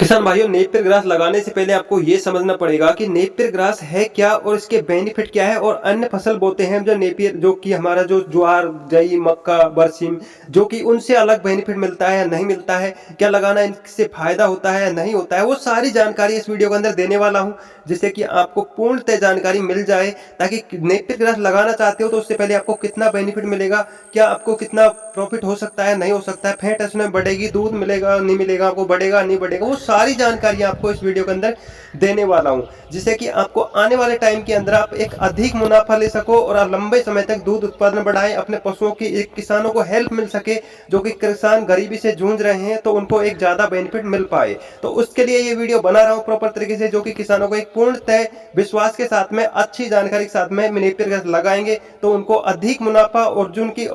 किसान भाइयों, Napier grass लगाने से पहले आपको ये समझना पड़ेगा कि नेपियर ग्रास है क्या और इसके बेनिफिट क्या है। और अन्य फसल बोते हैं जो नेपियर, जो कि हमारा जो ज्वार, जई, मक्का, बरसीम, जो कि उनसे अलग बेनिफिट मिलता है या नहीं मिलता है, क्या लगाना इनसे फायदा होता है या नहीं होता है, वो सारी जानकारी इस वीडियो के अंदर देने वाला हूँ, जिससे कि आपको पूर्णतः जानकारी मिल जाए। ताकि नेपियर ग्रास लगाना चाहते हो तो उससे पहले आपको कितना बेनिफिट मिलेगा, क्या आपको कितना प्रॉफिट हो सकता है, नहीं हो सकता है, फैट इसमें बढ़ेगी, दूध मिलेगा नहीं मिलेगा, आपको बढ़ेगा नहीं बढ़ेगा, वो सारी जानकारी आपको इस वीडियो के अंदर देने वाला हूं, जिससे कि आपको आने वाले टाइम के अंदर आप एक अधिक मुनाफा ले सको और आप लंबे समय तक दूध उत्पादन बढ़ाएं, अपने पशुओं की, एक किसानों को हेल्प मिल सके, जो कि किसान गरीबी से जूझ रहे हैं, तो उनको एक ज्यादा बेनिफिट मिल पाए। तो उसके लिए ये वीडियो बना रहा हूं प्रॉपर तरीके से, जो कि किसानों को एक पूर्णतः विश्वास के साथ में, अच्छी जानकारी के साथ में नेपियर ग्रास लगाएंगे तो उनको अधिक मुनाफा और जो उनकी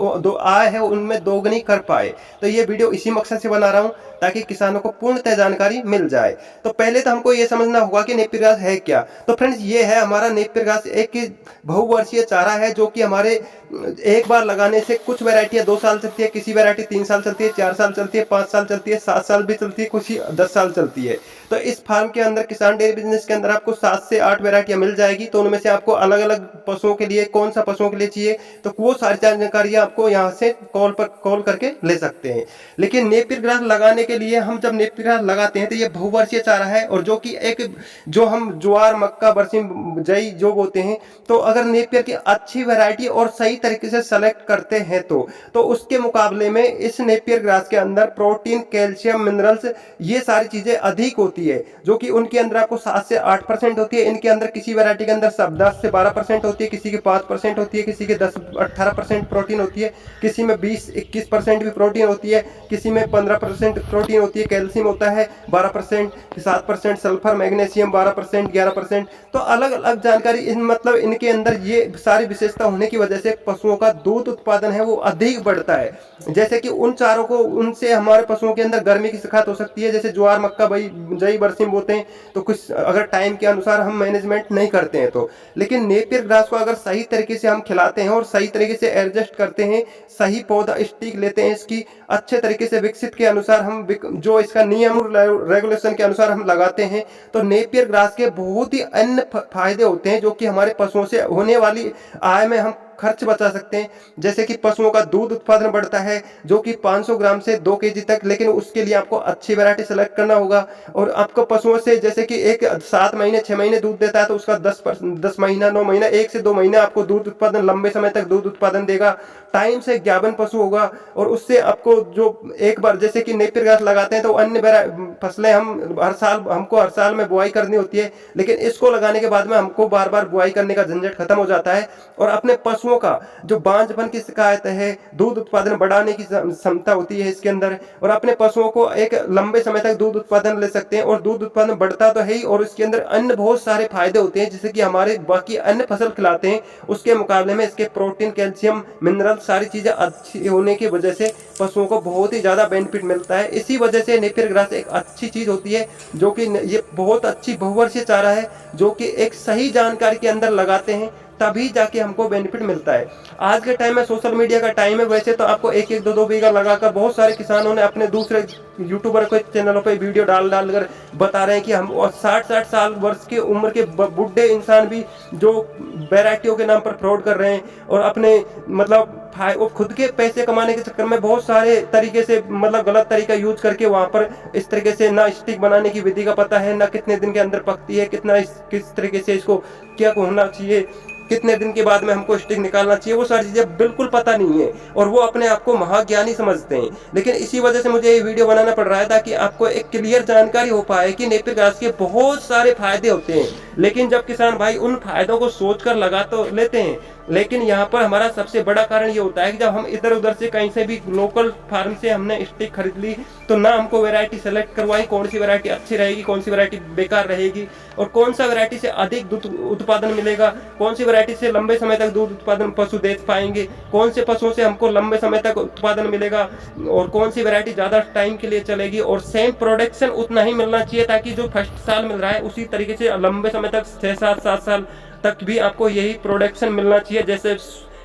आय है उनमें दोगुनी कर पाए। तो ये वीडियो इसी मकसद से बना रहा हूं ताकि किसानों को पूर्णतः जानकारी मिल जाए। तो पहले तो हमको ये समझना होगा कि नेपियर ग्रास है क्या। तो फ्रेंड्स, ये है हमारा नेपियर ग्रास, एक बहुवर्षीय चारा है जो कि हमारे एक बार लगाने से कुछ वैरायटियां 2 साल चलती है, किसी वैरायटी 3 साल चलती है, 4 साल चलती है, 5 साल चलती है, 7 साल भी चलती है, कुछ ही 10 साल चलती है। तो इस फार्म के अंदर, किसान डेयरी बिजनेस के अंदर आपको 7 से 8 वैरायटियां मिल जाएगी। तो उनमें से आपको अलग अलग पशुओं के लिए, कौन सा पशुओं के लिए चाहिए, तो वो सारी जानकारी आपको यहाँ से कॉल करके ले सकते हैं। लेकिन नेपियर ग्रास लगाने के लिए हम जब नेपियर ग्रास लगाते हैं तो ये बहुवर्षीय चारा है, और जो कि एक, जो हम ज्वार, मक्का, बरसीम, जई जो बोते हैं, तो अगर नेपियर की अच्छी वैरायटी और सही तरीके से सेलेक्ट करते हैं तो उसके मुकाबले में इस नेपियर ग्रास के अंदर प्रोटीन, कैल्शियम, मिनरल्स, ये सारी चीजें अधिक होती है, जो कि उनके अंदर आपको 7 से 8% होती है। इनके अंदर किसी वैरायटी के अंदर सब 10 से 12% होती है, किसी की 5% होती है, किसी के 10-18% प्रोटीन होती है, किसी में 20-21% भी प्रोटीन होती है, किसी में 15% प्रोटीन होती है, कैल्शियम होता है 12%, 7% सल्फर, मैग्नीशियम 12%, 11%। तो अलग अलग जानकारी मतलब इनके अंदर ये सारी विशेषता होने की वजह से पशुओं का दूध उत्पादन है वो अधिक बढ़ता है। जैसे कि उन चारों को, उनसे हमारे पशुओं के अंदर गर्मी की शिकायत हो सकती है, जैसे ज्वार, मक्का, जई, बरसीम बोते हैं, तो कुछ अगर टाइम के अनुसार हम मैनेजमेंट नहीं करते हैं तो। लेकिन नेपियर ग्रास को अगर सही तरीके से हम खिलाते हैं और सही तरीके से एडजस्ट करते हैं, सही पौधा स्टिक लेते हैं, इसकी अच्छे तरीके से विकसित के अनुसार हम, जो इसका नियम रेगुलेशन के अनुसार हम लगाते हैं, तो नेपियर ग्रास के बहुत ही अन्य फायदे होते हैं, जो कि हमारे पशुओं से होने वाली आय में हम खर्च बचा सकते हैं। जैसे कि पशुओं का दूध उत्पादन बढ़ता है, जो कि 500 ग्राम से 2 केजी तक, लेकिन उसके लिए आपको अच्छी वैरायटी सेलेक्ट करना होगा। और आपको पशुओं से, जैसे कि एक 7 महीने 6 महीने दूध देता है, तो उसका 10 महीना 9 महीना 1 से 2 महीने आपको दूध उत्पादन, लंबे समय तक दूध उत्पादन देगा। टाइम से ज्ञापन पशु होगा, और उससे आपको जो एक बार, जैसे कि नेपियर ग्रास लगाते हैं तो अन्य फसलें हम हर साल में बुआई करनी होती है, लेकिन इसको लगाने के बाद में हमको बार बार बुआई करने का झंझट खत्म हो जाता है। और अपने पशुओं का जो बांझपन की शिकायत है, दूध उत्पादन बढ़ाने की क्षमता होती है इसके अंदर, और अपने पशुओं को एक लंबे समय तक दूध उत्पादन ले सकते हैं। और दूध उत्पादन बढ़ता तो है ही, और इसके अंदर अन्य बहुत सारे फायदे होते हैं, जैसे कि हमारे बाकी अन्य फसल खिलाते हैं उसके मुकाबले में इसके प्रोटीन, कैल्शियम, मिनरल, सारी चीजें अच्छी होने की वजह से पशुओं को बहुत ही ज्यादा बेनिफिट मिलता है। इसी वजह से नेपियर ग्रास एक अच्छी चीज होती है, जो कि ये बहुत अच्छी बहुवर्षीय चारा है, जो कि एक सही जानकारी के अंदर लगाते हैं तभी जाके हमको बेनिफिट मिलता है। आज के टाइम में सोशल मीडिया का टाइम है, वैसे तो आपको 1-1, 2-2 बीघा लगाकर बहुत सारे किसानों ने अपने दूसरे यूट्यूबर के चैनलों पे वीडियो डाल कर बता रहे हैं कि हम, और 60-60 साल वर्ष की उम्र के बुढ़े इंसान भी जो वैरायटियों के नाम पर फ्रॉड कर रहे हैं, और अपने मतलब वो खुद के पैसे कमाने के चक्कर में बहुत सारे तरीके से, मतलब गलत तरीका यूज करके वहां पर इस तरीके से, ना स्टिक बनाने की विधि का पता है, ना कितने दिन के अंदर पकती है, किस तरीके से इसको क्या होना चाहिए, कितने दिन के बाद में हमको स्टिक निकालना चाहिए, वो सारी चीजें बिल्कुल पता नहीं है, और वो अपने आप को महाज्ञानी समझते हैं। लेकिन इसी वजह से मुझे ये वीडियो बनाना पड़ रहा है, ताकि आपको एक क्लियर जानकारी हो पाए कि नेपियर ग्रास के बहुत सारे फायदे होते हैं। लेकिन जब किसान भाई उन फायदों को सोचकर लगा तो लेते हैं, लेकिन यहाँ पर हमारा सबसे बड़ा कारण ये होता है कि जब हम इधर उधर से कहीं से भी लोकल फार्म से हमने स्टिक खरीद ली, तो ना हमको वैरायटी सेलेक्ट करवाई, कौन सी वैरायटी अच्छी रहेगी, कौन सी वैरायटी बेकार रहेगी, और कौन सा वैरायटी से अधिक दूध उत्पादन मिलेगा, कौन सी वैरायटी से लंबे समय तक दूध उत्पादन पशु दे पाएंगे, कौन से पशुओं से हमको लंबे समय तक उत्पादन मिलेगा, और कौन सी वैरायटी ज्यादा टाइम के लिए चलेगी, और सेम प्रोडक्शन उतना ही मिलना चाहिए, ताकि जो फर्स्ट साल मिल रहा है उसी तरीके से लंबे समय तक 6-7 साल तक भी आपको यही प्रोडक्शन मिलना चाहिए। जैसे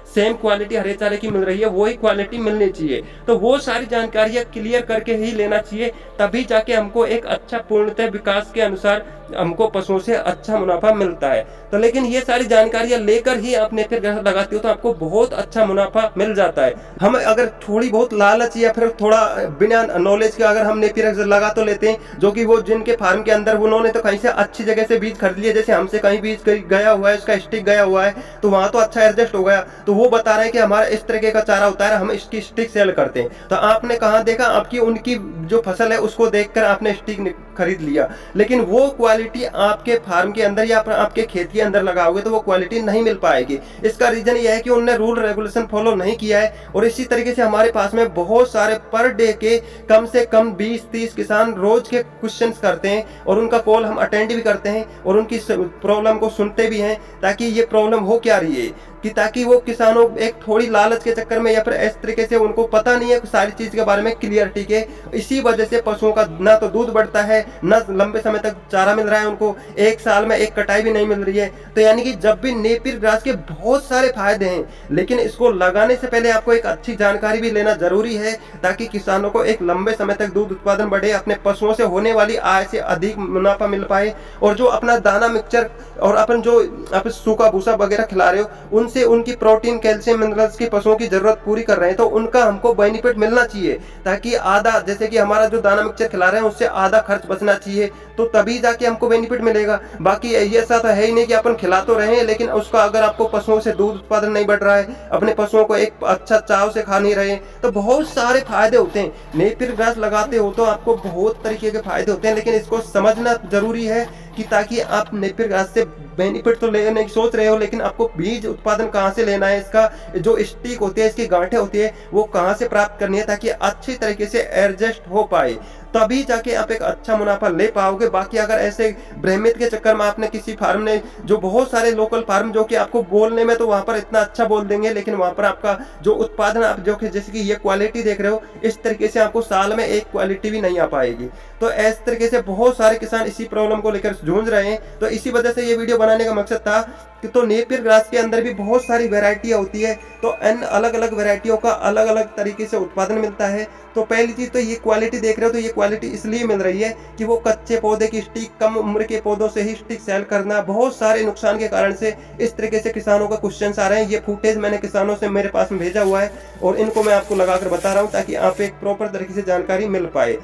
सेम क्वालिटी हरे चारे की मिल रही है, वही क्वालिटी मिलनी चाहिए। तो वो सारी जानकारियां क्लियर करके ही लेना चाहिए, तभी जाके हमको एक अच्छा पूर्णतः विकास के अनुसार हमको पशुओं से अच्छा मुनाफा मिलता है। तो लेकिन ये सारी जानकारियां लेकर ही आप नेपियर ग्रास लगाते हो तो आपको बहुत अच्छा मुनाफा मिल जाता है। हम अगर थोड़ी बहुत लालच या फिर थोड़ा बिना नॉलेज के अगर हम नेपियर ग्रास लगा तो लेते हैं, जो कि वो जिनके फार्म के अंदर उन्होंने तो कहीं से अच्छी जगह से बीज खरीद लिया, जैसे हमसे कहीं बीज गया हुआ है, उसका स्टिक गया हुआ है, तो वहां तो अच्छा एडजस्ट हो गया, तो वो बता रहे हैं कि हमारा इस तरीके का चारा होता है, हम इसकी स्टिक सेल करते हैं। तो आपने कहाँ देखा, आपकी उनकी जो फसल है उसको देखकर आपने स्टिक खरीद लिया, लेकिन वो क्वालिटी आपके फार्म के अंदर या आपके खेत के अंदर लगाओगे तो वो क्वालिटी नहीं मिल पाएगी। इसका रीजन ये है कि उन्होंने रूल रेगुलेशन फॉलो नहीं किया है। और इसी तरीके से हमारे पास में बहुत सारे पर डे के कम से कम 20-30 किसान रोज के क्वेश्चंस करते हैं और उनका कॉल हम अटेंड भी करते हैं और उनकी प्रॉब्लम को सुनते भी हैं, ताकि ये प्रॉब्लम हो क्या रही है, कि ताकि वो किसानों एक थोड़ी लालच के चक्कर में या फिर इस तरीके से उनको पता नहीं है सारी चीज के बारे में क्लियरिटी के, इसी वजह से पशुओं का ना तो दूध बढ़ता है, ना लंबे समय तक चारा मिल रहा है उनको, एक साल में एक कटाई भी नहीं मिल रही है। तो यानी कि जब भी नेपियर ग्रास के बहुत सारे फायदे हैं, लेकिन इसको लगाने से पहले आपको एक अच्छी जानकारी भी लेना जरूरी है, ताकि किसानों को एक लंबे समय तक दूध उत्पादन बढ़े, अपने पशुओं से होने वाली आय से अधिक मुनाफा मिल पाए, और जो अपना दाना मिक्सचर और अपन जो आप सूखा भूसा वगैरह खिला रहे हो उनसे उनकी प्रोटीन कैल्शियम मिनरल्स की पशुओं की जरूरत पूरी कर रहे हैं, तो उनका हमको बेनिफिट मिलना चाहिए, ताकि आधा, जैसे कि हमारा जो दाना मिक्सचर खिला रहे हैं उससे आधा खर्च बचना चाहिए, तो तभी जाके हमको बेनिफिट मिलेगा। बाकी ये ऐसा तो है ही नहीं कि अपन खिला तो रहे हैं, लेकिन उसका अगर आपको पशुओं से दूध उत्पादन नहीं बढ़ रहा है, अपने पशुओं को एक अच्छा चाव से खा नहीं रहे, तो बहुत सारे फायदे होते हैं। नेपियर ग्रास लगाते हो तो आपको बहुत तरीके के फायदे होते हैं, लेकिन इसको समझना जरूरी है कि ताकि आप नेपियर ग्रास से बेनिफिट तो लेने की सोच रहे हो, लेकिन आपको बीज उत्पादन कहाँ से लेना है, इसका जो स्टिक होती है, इसकी गांठें होती है, वो कहाँ से प्राप्त करनी है, ताकि अच्छी तरीके से एडजस्ट हो पाए, तभी जाके आप एक अच्छा मुनाफा ले पाओगे। बाकी अगर ऐसे भ्रमित के चक्कर में आपने किसी फार्म ने, जो बहुत सारे लोकल फार्म जो कि आपको बोलने में तो वहां पर इतना अच्छा बोल देंगे, लेकिन वहां पर आपका जो उत्पादन आप जो कि जैसे कि ये क्वालिटी देख रहे हो, इस तरीके से आपको साल में एक क्वालिटी भी नहीं आ पाएगी। तो इस तरीके से बहुत सारे किसान इसी प्रॉब्लम को लेकर जूझ रहे हैं। तो इसी वजह से ये वीडियो बनाने का मकसद था कि तो नेपियर ग्रास के अंदर भी बहुत सारी वैरायटियां होती है, तो इन अलग अलग वैरायटियों का अलग अलग तरीके से उत्पादन मिलता है। तो पहली चीज तो ये क्वालिटी देख रहे हो, तो ये क्वालिटी इसलिए मिल रही है कि वो कच्चे पौधे की स्टिक, कम उम्र के पौधों से ही स्टिक सेल करना, बहुत सारे नुकसान के कारण से इस तरीके से किसानों का क्वेश्चन आ रहे हैं। ये फुटेज मैंने किसानों से मेरे पास में भेजा हुआ है और इनको मैं आपको लगाकर बता रहा हूँ, ताकि आप एक प्रॉपर तरीके से जानकारी मिल पाए।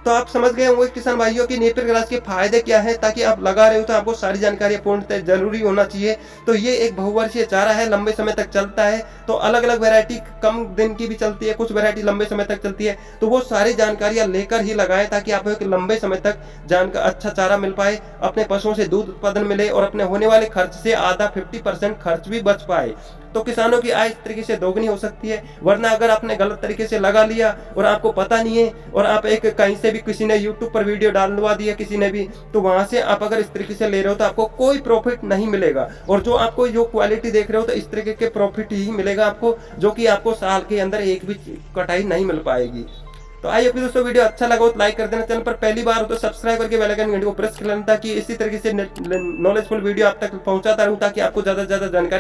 तो आप समझ गए होंगे किसान भाइयों की नेपियर ग्रास के फायदे क्या है, ताकि आप लगा रहे हो तो आपको सारी जानकारी पूर्णतः जरूरी होना चाहिए। तो ये एक बहुवर्षीय चारा है, लंबे समय तक चलता है, तो अलग अलग वैरायटी कम दिन की भी चलती है, कुछ वैरायटी लंबे समय तक चलती है, तो वो सारी जानकारियां लेकर ही लगाएं, ताकि आपको एक लंबे समय तक अच्छा चारा मिल पाए, अपने पशुओं से दूध उत्पादन मिले और अपने होने वाले खर्च से आधा 50% खर्च भी बच पाए। तो किसानों की आय इस तरीके से दोगुनी हो सकती है। वरना अगर आपने गलत तरीके से लगा लिया और आपको पता नहीं है, और आप एक कहीं से भी किसी ने YouTube पर वीडियो डालवा दिया किसी ने भी, तो वहां से आप अगर इस तरीके से ले रहे हो तो आपको कोई प्रॉफिट नहीं मिलेगा। और जो आपको जो क्वालिटी देख रहे हो तो इस तरीके के प्रॉफिट ही मिलेगा आपको, जो कि आपको साल के अंदर एक भी कटाई नहीं मिल पाएगी। तो आइए फिर दोस्तों, वीडियो अच्छा लगा तो लाइक कर देना, चैनल पर पहली बार हो तो सब्सक्राइब करके बेल आइकन घंटी को प्रेस कर लेना, ताकि इसी तरीके से नॉलेजफुल वीडियो आप तक पहुंचाता रहूं, ताकि आपको ज्यादा से ज्यादा जानकारी